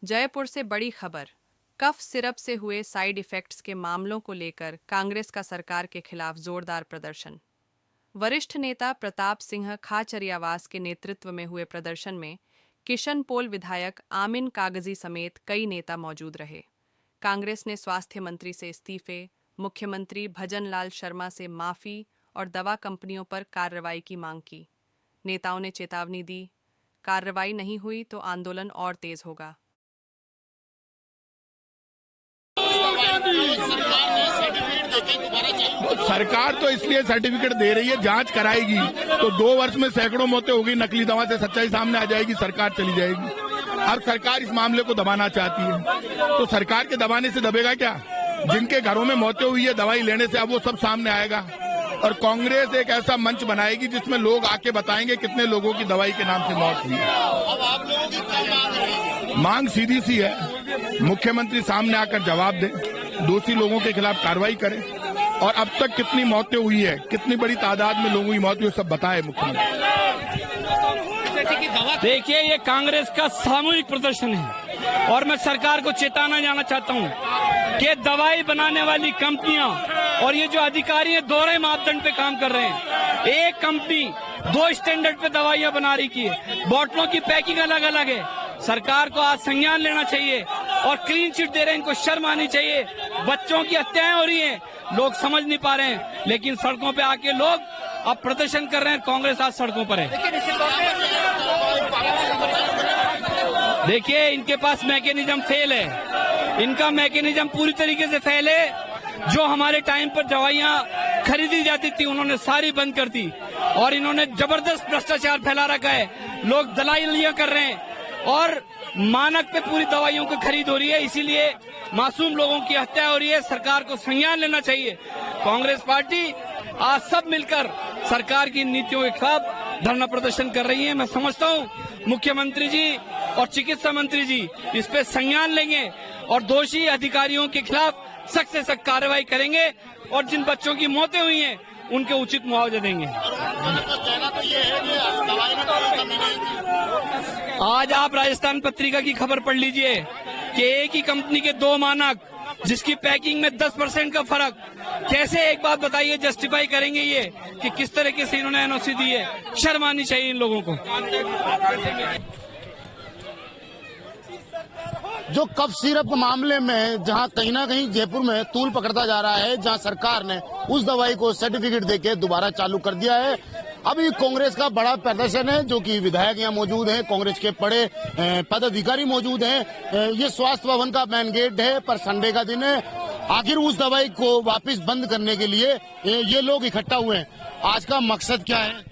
जयपुर से बड़ी खबर। कफ सिरप से हुए साइड इफेक्ट्स के मामलों को लेकर कांग्रेस का सरकार के खिलाफ जोरदार प्रदर्शन। वरिष्ठ नेता प्रताप सिंह खाचरियावास के नेतृत्व में हुए प्रदर्शन में किशनपोल विधायक आमिन कागजी समेत कई नेता मौजूद रहे। कांग्रेस ने स्वास्थ्य मंत्री से इस्तीफे, मुख्यमंत्री भजनलाल शर्मा से माफी और दवा कंपनियों पर कार्रवाई की मांग की। नेताओं ने चेतावनी दी, कार्रवाई नहीं हुई तो आंदोलन और तेज होगा। सरकार तो इसलिए सर्टिफिकेट दे रही है, जांच कराएगी तो 2 वर्ष में सैकड़ों मौतें होगी, नकली दवा से सच्चाई सामने आ जाएगी, सरकार चली जाएगी। अब सरकार इस मामले को दबाना चाहती है, तो सरकार के दबाने से दबेगा क्या? जिनके घरों में मौतें हुई है दवाई लेने से, अब वो सब सामने आएगा और कांग्रेस एक ऐसा मंच बनाएगी जिसमें लोग आके बताएंगे कितने लोगों की दवाई के नाम से मौत हुई है। अब आप लोगों की मांग सीधी सी है, मुख्यमंत्री सामने आकर जवाब दे, दोषी लोगों के खिलाफ कार्रवाई करें और अब तक कितनी मौतें हुई है, कितनी बड़ी तादाद में लोगों की मौत हुई, सब बताए मुख्यमंत्री। देखिए, ये कांग्रेस का सामूहिक प्रदर्शन है और मैं सरकार को चेताना जाना चाहता हूँ कि दवाई बनाने वाली कंपनियां और ये जो अधिकारी हैं दोहरे मापदंड पे काम कर रहे हैं। एक कंपनी 2 स्टैंडर्ड पे दवाइयां बना रही की है, बोतलों की पैकिंग अलग अलग है। सरकार को आज संज्ञान लेना चाहिए और क्लीन चिट दे रहे हैं, इनको शर्म आनी चाहिए। बच्चों की हत्याएं हो रही हैं, लोग समझ नहीं पा रहे हैं, लेकिन सड़कों पे आके लोग अब प्रदर्शन कर रहे हैं। कांग्रेस आज सड़कों पर है। देखिए, इनके पास मैकेनिज्म फेल है, इनका मैकेनिज्म पूरी तरीके से फेल है। जो हमारे टाइम पर दवाइयां खरीदी जाती थी उन्होंने सारी बंद कर दी और इन्होंने जबरदस्त भ्रष्टाचार फैला रखा है। लोग दलालियां कर रहे हैं और मानक पे पूरी दवाइयों की खरीद हो रही है, इसीलिए मासूम लोगों की हत्या हो रही है। सरकार को संज्ञान लेना चाहिए। कांग्रेस पार्टी आज सब मिलकर सरकार की नीतियों के खिलाफ धरना प्रदर्शन कर रही है। मैं समझता हूँ मुख्यमंत्री जी और चिकित्सा मंत्री जी इस पे संज्ञान लेंगे और दोषी अधिकारियों के खिलाफ सख्त से सख्त कार्रवाई करेंगे और जिन बच्चों की मौतें हुई हैं उनके उचित मुआवजा देंगे। आज आप राजस्थान पत्रिका की खबर पढ़ लीजिए कि एक ही कंपनी के 2 मानक, जिसकी पैकिंग में 10% का फर्क। कैसे, एक बात बताइए, जस्टिफाई करेंगे ये कि किस तरीके से इन्होंने एनओसी दी है? शर्म आनी चाहिए इन लोगों को। जो कफ सिरप मामले में जहां कहीं ना कहीं जयपुर में तूल पकड़ता जा रहा है, जहां सरकार ने उस दवाई को सर्टिफिकेट देके दोबारा चालू कर दिया है। अभी कांग्रेस का बड़ा प्रदर्शन है, जो कि विधायक यहाँ मौजूद हैं, कांग्रेस के बड़े पदाधिकारी मौजूद हैं। ये स्वास्थ्य भवन का मेन गेट है, पर संडे का दिन है। आखिर उस दवाई को वापस बंद करने के लिए ये लोग इकट्ठा हुए हैं। आज का मकसद क्या है?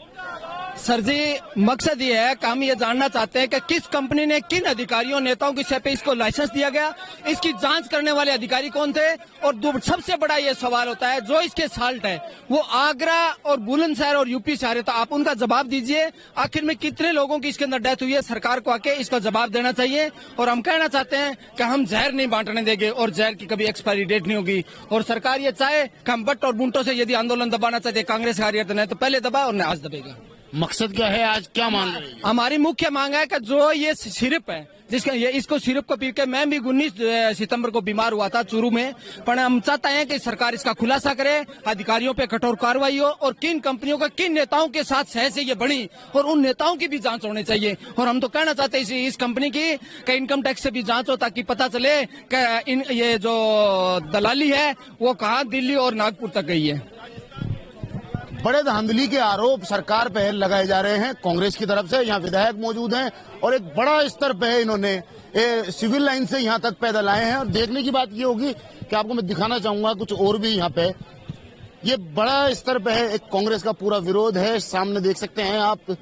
सर जी, मकसद ये है कि हम ये जानना चाहते हैं कि किस कंपनी ने किन अधिकारियों नेताओं की शय पे इसको लाइसेंस दिया गया, इसकी जांच करने वाले अधिकारी कौन थे, और सबसे बड़ा ये सवाल होता है जो इसके साल्ट है वो आगरा और बुलंदशहर और यूपी से आ रहे, तो आप उनका जवाब दीजिए। आखिर में कितने लोगों की इसके अंदर डेथ हुई है, सरकार को आके इसका जवाब देना चाहिए। और हम कहना चाहते हैं कि हम जहर नहीं बांटने देंगे और जहर की कभी एक्सपायरी डेट नहीं होगी। और सरकार ये चाहे कि हम बट और बुंटों से यदि आंदोलन दबाना चाहते कांग्रेस कार्यकर्ता ने, तो पहले दबा और न आज दबेगा। मकसद क्या है? आज क्या मांग रहे हैं? हमारी मुख्य मांग है कि जो ये सिरप है, जिसका इसको सिरप को पी के मैं भी 19 सितंबर को बीमार हुआ था चूरू में, पर हम चाहते हैं कि सरकार इसका खुलासा करे, अधिकारियों पे कठोर कार्रवाई हो और किन कंपनियों का किन नेताओं के साथ सह से ये बनी और उन नेताओं की भी जांच होनी चाहिए। और हम तो कहना चाहते हैं इस कंपनी की इनकम टैक्स से भी जांच हो, ताकि पता चले कि ये जो दलाली है वो कहाँ दिल्ली और नागपुर तक गई है। बड़े धांधली के आरोप सरकार पे लगाए जा रहे हैं कांग्रेस की तरफ से। यहाँ विधायक मौजूद हैं और एक बड़ा स्तर पे इन्होंने सिविल लाइन से यहाँ तक पैदल आए हैं। और देखने की बात ये होगी कि आपको मैं दिखाना चाहूंगा कुछ और भी यहाँ पे, ये बड़ा स्तर पे है, एक कांग्रेस का पूरा विरोध है। सामने देख सकते हैं आप।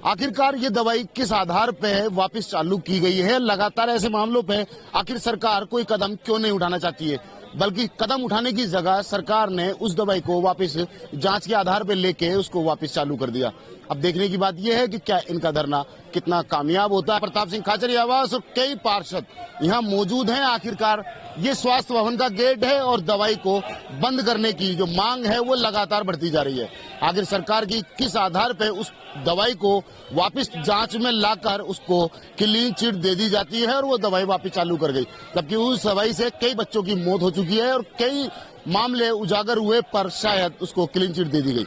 आखिरकार ये दवाई किस आधार पे है वापस चालू की गई है? लगातार ऐसे मामलों पे आखिर सरकार कोई कदम क्यों नहीं उठाना चाहती है, बल्कि कदम उठाने की जगह सरकार ने उस दवाई को वापस जांच के आधार पर लेके उसको वापस चालू कर दिया। अब देखने की बात यह है कि क्या इनका धरना कितना कामयाब होता है। प्रताप सिंह खाचरियावास और कई पार्षद यहाँ मौजूद हैं। आखिरकार ये स्वास्थ्य भवन का गेट है और दवाई को बंद करने की जो मांग है वो लगातार बढ़ती जा रही है। आखिर सरकार की किस आधार पर उस दवाई को वापस जांच में लाकर उसको क्लीन चिट दे दी जाती है और वो दवाई वापस चालू कर गई, जबकि उस दवाई से कई बच्चों की मौत हो चुकी है और कई मामले उजागर हुए पर शायद उसको क्लीन चिट दे दी गई।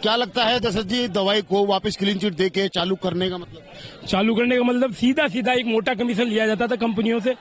क्या लगता है दशरथ जी, दवाई को वापस क्लीन चिट दे के चालू करने का मतलब सीधा सीधा एक मोटा कमीशन लिया जाता था कंपनियों से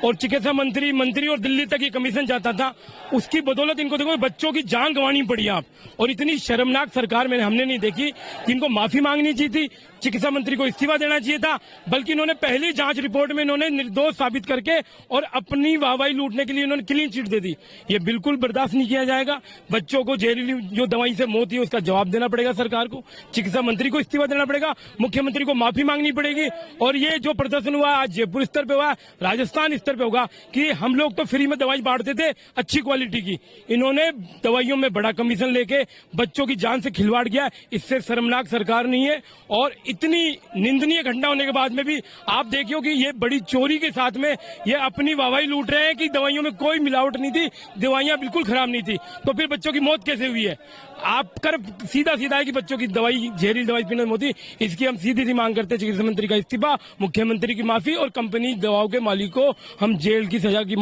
और चिकित्सा मंत्री और दिल्ली तक ये कमीशन जाता था। उसकी बदौलत इनको देखो बच्चों की जान गंवानी पड़ी आप, और इतनी शर्मनाक सरकार हमने नहीं देखी कि इनको माफी मांगनी चाहिए थी, चिकित्सा मंत्री को इस्तीफा देना चाहिए था, बल्कि इन्होंने पहली जांच रिपोर्ट में इन्होंने निर्दोष साबित करके और अपनी वाहवाही लूटने के लिए इन्होंने क्लीन चिट दे दी। ये बिल्कुल बर्दाश्त नहीं किया जाएगा। बच्चों को जहरीली जो दवाई से मौत हुई उसका जवाब देना पड़ेगा सरकार को, चिकित्सा मंत्री को इस्तीफा देना पड़ेगा, मुख्यमंत्री को माफी मांगनी पड़ेगी। और ये जो प्रदर्शन हुआ आज जयपुर स्तर पे हुआ, राजस्थान स्तर पे होगा कि हम लोग तो फ्री में दवाई बांटते थे अच्छी क्वालिटी की, इन्होंने दवाइयों में बड़ा कमीशन लेके बच्चों की जान से खिलवाड़ किया। इससे शर्मनाक सरकार नहीं है। और इतनी निंदनीय घटना होने के बाद में भी आप देखियो कि ये बड़ी चोरी के साथ में ये अपनी वाहवाही लूट रहे हैं कि दवाइयों में कोई मिलावट नहीं थी, दवाइयां बिल्कुल खराब नहीं थी। तो फिर बच्चों की मौत कैसे हुई है? आप कर सीधा सीधा है कि बच्चों की दवाई जहरीली दवाई पीने में होती। इसकी हम सीधी सी मांग करते हैं चिकित्सा मंत्री का इस्तीफा, मुख्यमंत्री की माफी और कंपनी दवाओं के मालिक को हम जेल की सजा की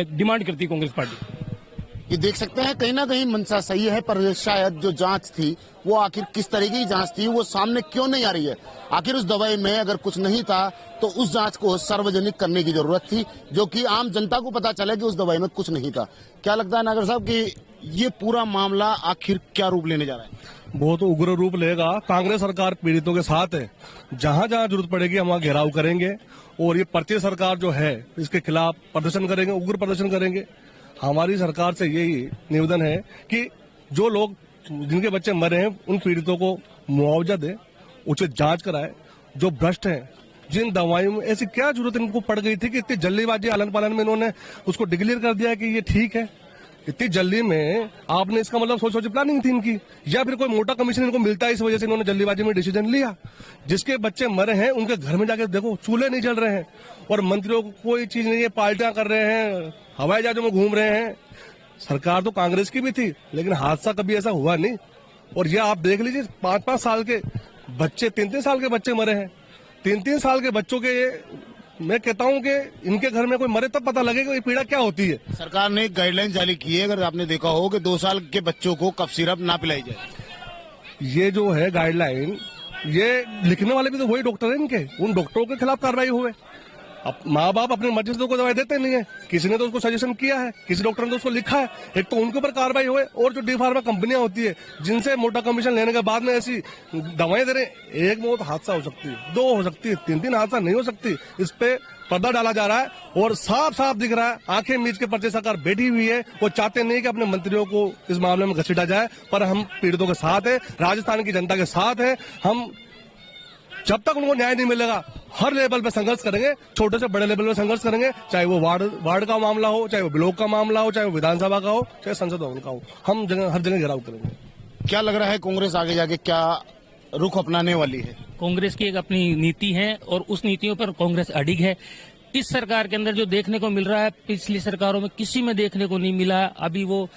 डिमांड करती है कांग्रेस पार्टी। ये देख सकते हैं कहीं ना कहीं मंशा सही है, पर शायद जो जांच थी वो आखिर किस तरह की जांच थी वो सामने क्यों नहीं आ रही है। आखिर उस दवाई में अगर कुछ नहीं था तो उस जांच को सार्वजनिक करने की जरूरत थी, जो कि आम जनता को पता चले कि उस दवाई में कुछ नहीं था। क्या लगता है नागर साहब कि ये पूरा मामला आखिर क्या रूप लेने जा रहा है? बहुत उग्र रूप लेगा। कांग्रेस सरकार पीड़ितों के साथ है, जहां जहां जरूरत पड़ेगी हम वहां घेराव करेंगे और ये पर्चे सरकार जो है इसके खिलाफ प्रदर्शन करेंगे, उग्र प्रदर्शन करेंगे। हमारी सरकार से यही निवेदन है कि जो लोग जिनके बच्चे मरे हैं उन पीड़ितों को मुआवजा दे, उचित जांच कराए। जो भ्रष्ट हैं, जिन दवाइयों में ऐसी क्या जरूरत इनको पड़ गई थी कि इतनी जल्दीबाजी आलन पालन में इन्होंने उसको डिक्लेयर कर दिया कि ये ठीक है। इतनी जल्दी में आपने इसका मतलब सोच प्लानिंग थी इनकी, या फिर कोई मोटा कमीशन इनको मिलता है इस वजह से इन्होंने जल्दीबाजी में डिसीजन लिया। जिसके बच्चे मरे हैं उनके घर में जाकर देखो चूल्हे नहीं जल रहे हैं और मंत्रियों को कोई चीज नहीं है, पार्टियां कर रहे हैं, हवाई जहाजों में घूम रहे हैं। सरकार तो कांग्रेस की भी थी लेकिन हादसा कभी ऐसा हुआ नहीं। और ये आप देख लीजिए 5-5 साल के बच्चे, 3-3 साल के बच्चे मरे हैं। 3-3 साल के बच्चों के मैं कहता हूं कि इनके घर में कोई मरे तब पता लगेगा ये पीड़ा क्या होती है। सरकार ने एक गाइडलाइन जारी की है, अगर आपने देखा हो कि 2 साल के बच्चों को कफ सिरप ना पिलाई जाए। ये जो है गाइडलाइन, ये लिखने वाले भी तो वही डॉक्टर हैं इनके, उन डॉक्टरों के खिलाफ कार्रवाई हुए। अब माँ बाप अपनी मर्जी से तो कोई दवाई देते नहीं है, किसी ने तो उसको सजेशन किया है, किसी डॉक्टर ने तो उसको लिखा है, एक तो उनके ऊपर कार्रवाई हुए। और जो डी फार्मा कंपनियां होती है जिनसे मोटा कमीशन लेने के बाद में ऐसी दवाएं दे रहे हैं, एक मौत हादसा हो सकती है, 2 हो सकती है, 3-3 हादसा नहीं हो सकती। इस पे पर्दा डाला जा रहा है और साफ साफ दिख रहा है, आंखें मीच के पर्चे सरकार बैठी हुई है। वो चाहते नहीं कि अपने मंत्रियों को इस मामले में घसीटा जाए, पर हम पीड़ितों के साथ है, राजस्थान की जनता के साथ है। हम जब तक उनको न्याय नहीं मिलेगा हर लेवल पे संघर्ष करेंगे, छोटे से बड़े लेवल पे संघर्ष करेंगे, चाहे वो वार्ड का मामला हो, चाहे वो ब्लॉक का मामला हो, चाहे वो विधानसभा का हो, चाहे संसद भवन का हो, हम हर जगह घेराव करेंगे। क्या लग रहा है कांग्रेस आगे जाके क्या रुख अपनाने वाली है? कांग्रेस की एक अपनी नीति है और उस नीतियों पर कांग्रेस अडिग है। इस सरकार के अंदर जो देखने को मिल रहा है पिछली सरकारों में किसी में देखने को नहीं मिला। अभी वो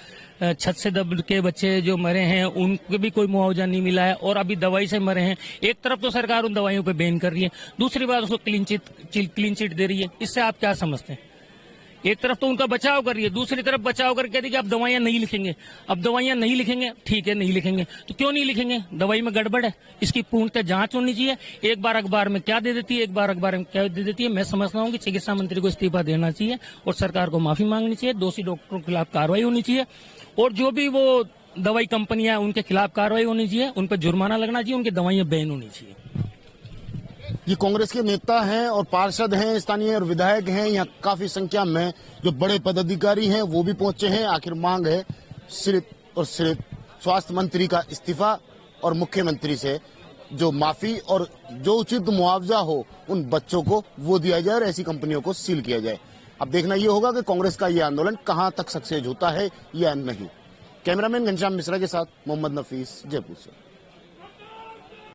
छत से दब के बच्चे जो मरे हैं उनको भी कोई मुआवजा नहीं मिला है और अभी दवाई से मरे हैं। एक तरफ तो सरकार उन दवाइयों पे बैन कर रही है, दूसरी बात उसको क्लीन चिट दे रही है। इससे आप क्या समझते हैं? एक तरफ तो उनका बचाव कर रही है, दूसरी तरफ बचाव करके कहती है कि आप दवाइयां नहीं लिखेंगे। अब दवाइयां नहीं लिखेंगे, ठीक है नहीं लिखेंगे, तो क्यों नहीं लिखेंगे? दवाई में गड़बड़ है, इसकी पूर्णतः जांच होनी चाहिए। एक बार अखबार में क्या दे देती है, एक बार अखबार में क्या दे देती है। मैं समझता हूँ कि चिकित्सा मंत्री को इस्तीफा देना चाहिए और सरकार को माफी मांगनी चाहिए, दोषी डॉक्टरों के खिलाफ कार्रवाई होनी चाहिए और जो भी वो दवाई कंपनियां उनके खिलाफ कार्रवाई होनी चाहिए, उन पर जुर्माना लगना चाहिए, उनकी दवाइयां बैन होनी चाहिए। ये कांग्रेस के नेता हैं और पार्षद हैं, स्थानीय और विधायक हैं। यहाँ काफी संख्या में जो बड़े पदाधिकारी हैं वो भी पहुंचे हैं। आखिर मांग है सिर्फ और सिर्फ स्वास्थ्य मंत्री का इस्तीफा और मुख्यमंत्री से जो माफी और जो उचित मुआवजा हो उन बच्चों को वो दिया जाए और ऐसी कंपनियों को सील किया जाए। अब देखना ये होगा कि कांग्रेस का ये आंदोलन कहां तक सक्सेस होता है या नहीं। कैमरामैन घनश्याम मिश्रा के साथ मोहम्मद नफीस, जयपुर से।